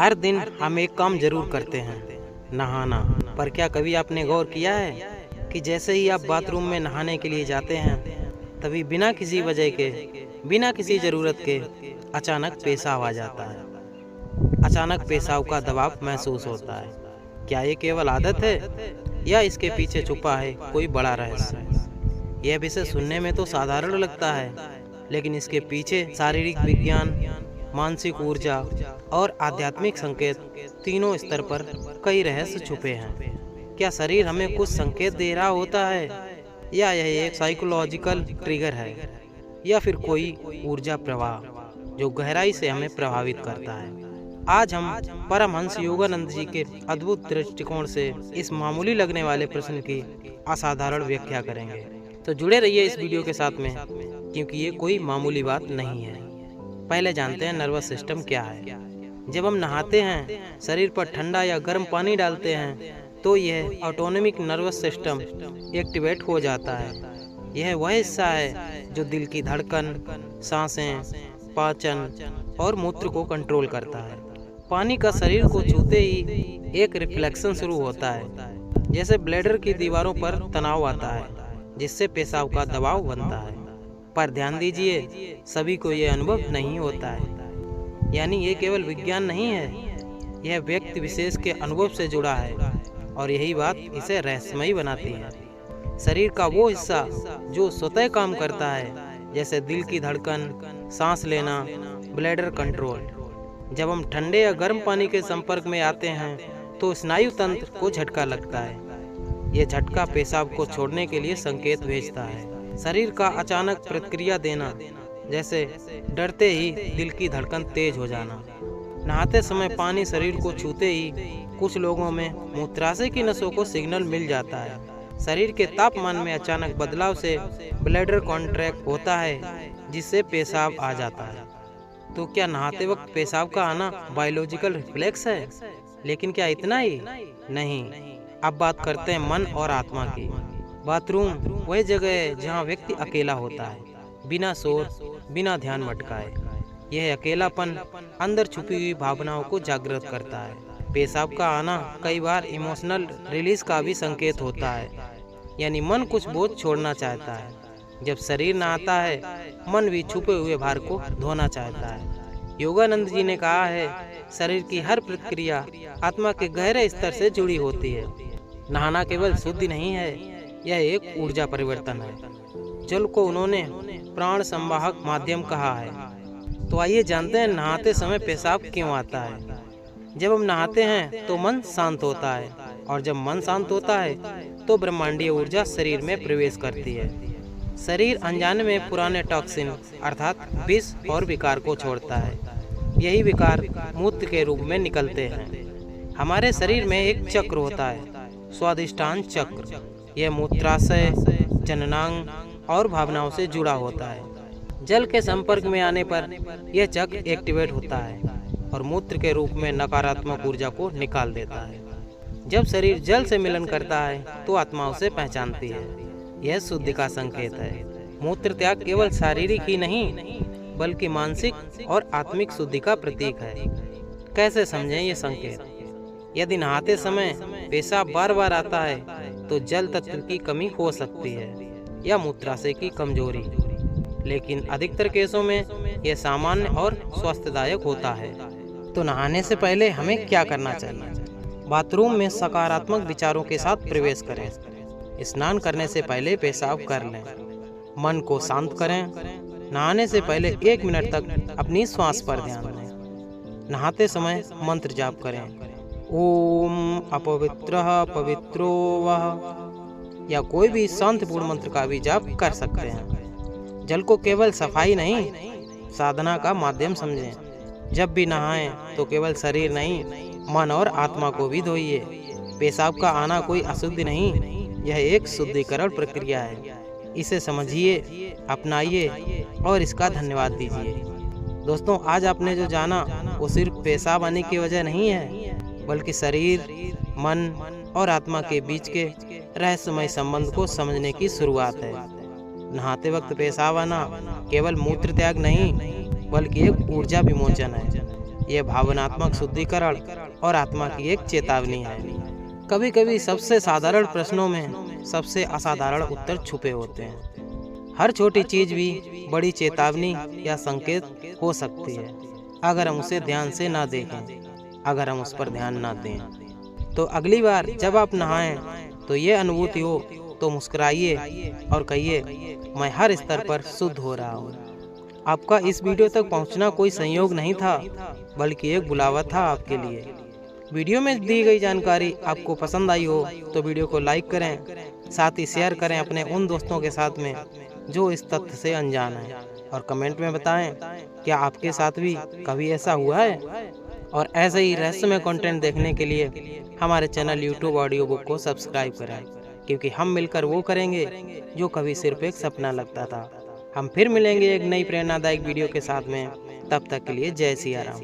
हर दिन हम एक काम जरूर करते हैं, नहाना। पर क्या कभी आपने गौर किया है कि जैसे ही आप बाथरूम में नहाने के लिए जाते हैं, तभी बिना किसी वजह के, बिना किसी ज़रूरत के अचानक पेशाब आ जाता है। अचानक पेशाब का दबाव महसूस होता है। क्या ये केवल आदत है या इसके पीछे छुपा है कोई बड़ा रहस्य? यह विषय सुनने में तो साधारण लगता है, लेकिन इसके पीछे शारीरिक विज्ञान, मानसिक ऊर्जा और आध्यात्मिक संकेत, तीनों स्तर पर कई रहस्य छुपे हैं। क्या शरीर हमें कुछ संकेत दे रहा होता है, या यह एक साइकोलॉजिकल ट्रिगर है, या फिर कोई ऊर्जा प्रवाह जो गहराई से हमें प्रभावित करता है? आज हम परमहंस योगानंद जी के अद्भुत दृष्टिकोण से इस मामूली लगने वाले प्रश्न की असाधारण व्याख्या करेंगे। तो जुड़े रहिए इस वीडियो के साथ में, क्योंकि ये कोई मामूली बात नहीं है। पहले जानते हैं नर्वस सिस्टम क्या है। जब हम नहाते हैं, शरीर पर ठंडा या गर्म पानी डालते हैं, तो यह ऑटोनोमिक नर्वस सिस्टम एक्टिवेट हो जाता है। यह वह हिस्सा है जो दिल की धड़कन, सांसें, पाचन और मूत्र को कंट्रोल करता है। पानी का शरीर को छूते ही एक रिफ्लेक्शन शुरू होता है, जैसे ब्लैडर की दीवारों पर तनाव आता है, जिससे पेशाब का दबाव बनता है। पर ध्यान दीजिए, सभी को यह अनुभव नहीं होता है। यानी ये केवल विज्ञान नहीं है, यह व्यक्ति विशेष के अनुभव से जुड़ा है, और यही बात इसे रहस्यमयी बनाती है। शरीर का वो हिस्सा जो स्वतः काम करता है, जैसे दिल की धड़कन, सांस लेना, ब्लैडर कंट्रोल। जब हम ठंडे या गर्म पानी के संपर्क में आते हैं, तो स्नायु तंत्र को झटका लगता है। यह झटका पेशाब को छोड़ने के लिए संकेत भेजता है। शरीर का अचानक प्रतिक्रिया देना, जैसे डरते ही दिल की धड़कन तेज हो जाना। नहाते समय पानी शरीर को छूते ही कुछ लोगों में मूत्राशय की नसों को सिग्नल मिल जाता है। शरीर के तापमान में अचानक बदलाव से ब्लैडर कॉन्ट्रैक्ट होता है, जिससे पेशाब आ जाता है। तो क्या नहाते वक्त पेशाब का आना बायोलॉजिकल रिफ्लेक्स है? लेकिन क्या इतना ही? नहीं। अब बात करते हैं मन और आत्मा की। बाथरूम वह जगह है जहाँ व्यक्ति अकेला होता है, बिना शोर, बिना ध्यान भटकाए। यह अकेलापन अंदर छुपी हुई भावनाओं को जागृत करता है। पेशाब का आना कई बार इमोशनल रिलीज का भी संकेत होता है, यानी मन कुछ बोझ छोड़ना चाहता है। जब शरीर नहाता है, मन भी छुपे हुए भार को धोना चाहता है। योगानंद जी ने कहा है, शरीर की हर प्रतिक्रिया आत्मा के गहरे स्तर से जुड़ी होती है। नहाना केवल शुद्धि नहीं है, यह एक ऊर्जा परिवर्तन है। जल को उन्होंने प्राण संवाहक माध्यम कहा है। तो आइए जानते हैं नहाते समय पेशाब क्यों आता है। जब हम नहाते हैं तो मन शांत होता है, और जब मन शांत होता है तो ब्रह्मांडीय ऊर्जा शरीर में प्रवेश करती है। शरीर अनजाने में पुराने टॉक्सिन अर्थात विष और विकार को छोड़ता है। यही विकार मूत्र के रूप में निकलते हैं। हमारे शरीर में एक चक्र होता है, स्वादिष्टान चक्र। यह मूत्राशय, जननांग और भावनाओं से जुड़ा होता है। जल के संपर्क में आने पर यह चक्र एक्टिवेट होता है और मूत्र के रूप में नकारात्मक ऊर्जा को निकाल देता है। जब शरीर जल से मिलन करता है तो आत्मा उसे पहचानती है। यह शुद्धि का संकेत है। मूत्र त्याग केवल शारीरिक ही नहीं, बल्कि मानसिक और आत्मिक शुद्धि का प्रतीक है। कैसे समझें ये संकेत? यदि नहाते समय पेशाब बार बार आता है, तो जल तत्व की कमी हो सकती है या मूत्राशय की कमजोरी, लेकिन अधिकतर केसों में यह सामान्य और स्वस्थदायक होता है। तो नहाने से पहले हमें क्या करना चाहिए? बाथरूम में सकारात्मक विचारों के साथ प्रवेश करें। स्नान करने से पहले पेशाब कर लें। मन को शांत करें। नहाने से पहले 1 मिनट तक अपनी श्वास पर ध्यान दें। नहाते समय मंत्र जाप करें, ओम अपवित्रः पवित्रो वः, या कोई भी शांतिपूर्ण मंत्र का भी जाप कर सकते हैं। जल को केवल सफाई नहीं, साधना का माध्यम समझें। जब भी नहाएं तो केवल शरीर नहीं, मन और आत्मा को भी धोइए। पेशाब का आना कोई अशुद्धि नहीं, यह एक शुद्धिकरण प्रक्रिया है। इसे समझिए, अपनाइए और इसका धन्यवाद दीजिए। दोस्तों, आज आपने जो जाना वो सिर्फ पेशाब आने की वजह नहीं है, बल्कि शरीर, मन और आत्मा के बीच के रहस्यमय संबंध को समझने की शुरुआत है। नहाते वक्त पेशाब आना केवल मूत्र त्याग नहीं, बल्कि एक ऊर्जा विमोचन है। ये भावनात्मक शुद्धिकरण और आत्मा की एक चेतावनी है। कभी कभी सबसे साधारण प्रश्नों में सबसे असाधारण उत्तर छुपे होते हैं। हर छोटी चीज भी बड़ी चेतावनी या संकेत हो सकती है अगर हम उसे ध्यान से ना देखें, अगर हम उस पर ध्यान ना दें। तो अगली बार जब आप नहाएं तो ये अनुभूति हो तो मुस्कुराइए और कहिए, मैं हर स्तर पर शुद्ध हो रहा हूँ। आपका इस वीडियो तक पहुँचना कोई संयोग नहीं था, बल्कि एक बुलावा था आपके लिए। वीडियो में दी गई जानकारी आपको पसंद आई हो तो वीडियो को लाइक करें, साथ ही शेयर करें अपने उन दोस्तों के साथ में जो इस तथ्य से अनजान है, और कमेंट में बताएं क्या आपके साथ भी कभी ऐसा हुआ है। और ऐसे ही रहस्यमय कंटेंट देखने के लिए हमारे चैनल यूट्यूब ऑडियो बुक को सब्सक्राइब करें, क्योंकि हम मिलकर वो करेंगे जो कभी सिर्फ एक सपना लगता था। हम फिर मिलेंगे एक नई प्रेरणादायक वीडियो के साथ में। तब तक के लिए जय सिया राम।